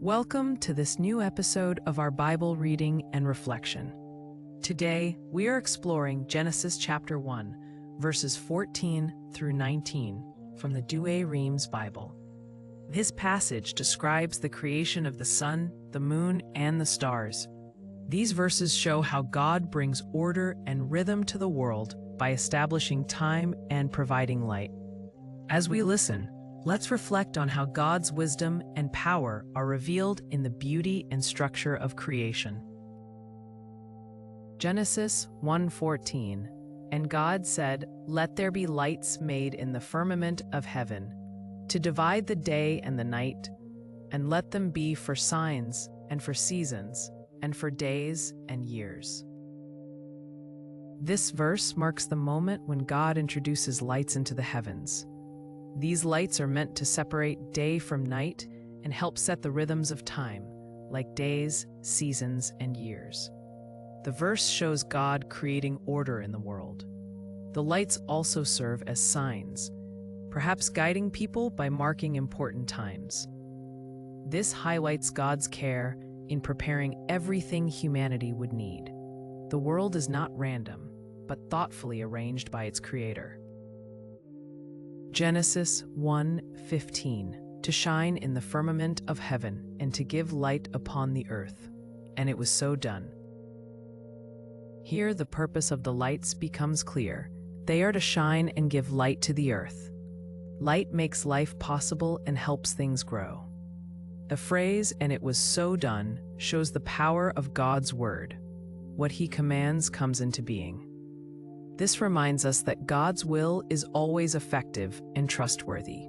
Welcome to this new episode of our Bible reading and reflection. Today, we are exploring Genesis chapter 1, verses 14 through 19 from the Douay-Rheims Bible. This passage describes the creation of the sun, the moon, and the stars. These verses show how God brings order and rhythm to the world by establishing time and providing light. As we listen, let's reflect on how God's wisdom and power are revealed in the beauty and structure of creation. Genesis 1:14, "And God said, Let there be lights made in the firmament of heaven, to divide the day and the night, and let them be for signs, and for seasons, and for days and years." This verse marks the moment when God introduces lights into the heavens. These lights are meant to separate day from night and help set the rhythms of time, like days, seasons, and years. The verse shows God creating order in the world. The lights also serve as signs, perhaps guiding people by marking important times. This highlights God's care in preparing everything humanity would need. The world is not random, but thoughtfully arranged by its Creator. Genesis 1:15, "To shine in the firmament of heaven, and to give light upon the earth. And it was so done." Here the purpose of the lights becomes clear. They are to shine and give light to the earth. Light makes life possible and helps things grow. The phrase, "and it was so done," shows the power of God's word. What He commands comes into being. This reminds us that God's will is always effective and trustworthy.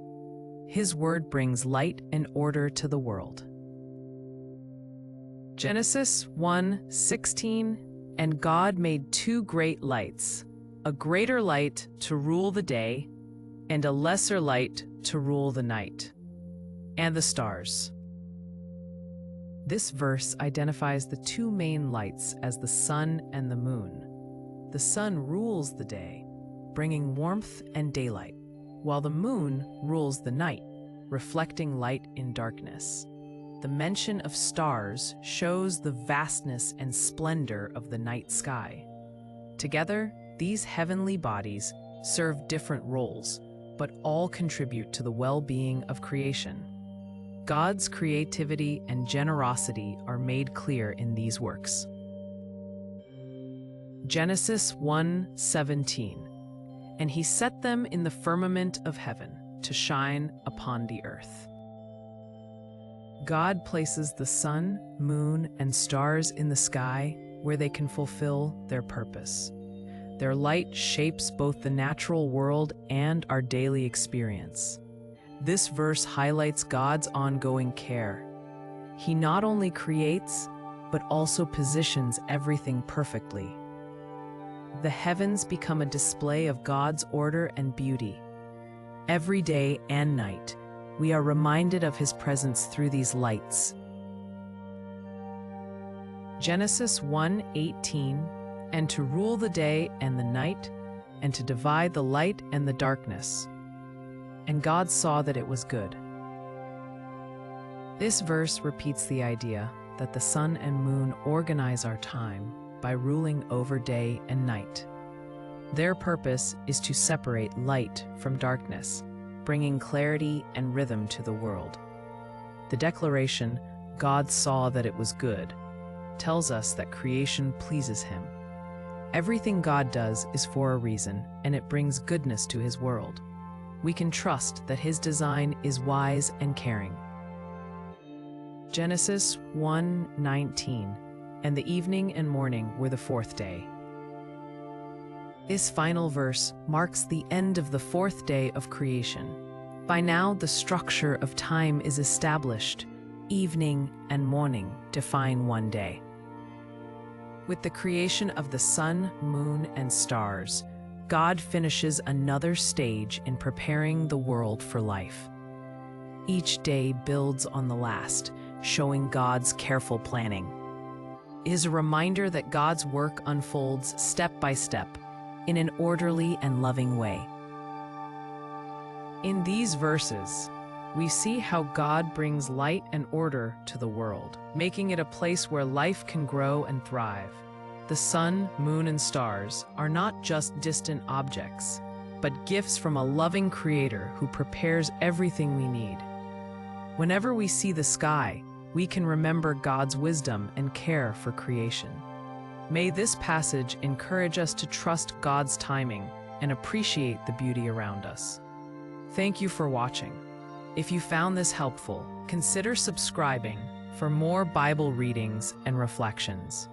His word brings light and order to the world. Genesis 1:16, "And God made two great lights, a greater light to rule the day, and a lesser light to rule the night, and the stars." This verse identifies the two main lights as the sun and the moon. The sun rules the day, bringing warmth and daylight, while the moon rules the night, reflecting light in darkness. The mention of stars shows the vastness and splendor of the night sky. Together, these heavenly bodies serve different roles, but all contribute to the well-being of creation. God's creativity and generosity are made clear in these works. Genesis 1:17, "And He set them in the firmament of heaven, to shine upon the earth." God places the sun, moon, and stars in the sky where they can fulfill their purpose. Their light shapes both the natural world and our daily experience. This verse highlights God's ongoing care. He not only creates, but also positions everything perfectly. The heavens become a display of God's order and beauty. Every day and night, we are reminded of His presence through these lights. Genesis 1:18, "And to rule the day and the night, and to divide the light and the darkness. And God saw that it was good." This verse repeats the idea that the sun and moon organize our time by ruling over day and night. Their purpose is to separate light from darkness, bringing clarity and rhythm to the world. The declaration, "God saw that it was good," tells us that creation pleases Him. Everything God does is for a reason, and it brings goodness to His world. We can trust that His design is wise and caring. Genesis 1:19, "And the evening and morning were the fourth day." This final verse marks the end of the fourth day of creation. By now, the structure of time is established. Evening and morning define one day. With the creation of the sun, moon, and stars, God finishes another stage in preparing the world for life. Each day builds on the last, showing God's careful planning. It is a reminder that God's work unfolds step by step, in an orderly and loving way. In these verses, we see how God brings light and order to the world, making it a place where life can grow and thrive. The sun, moon, and stars are not just distant objects, but gifts from a loving Creator who prepares everything we need. Whenever we see the sky, we can remember God's wisdom and care for creation. May this passage encourage us to trust God's timing and appreciate the beauty around us. Thank you for watching. If you found this helpful, consider subscribing for more Bible readings and reflections.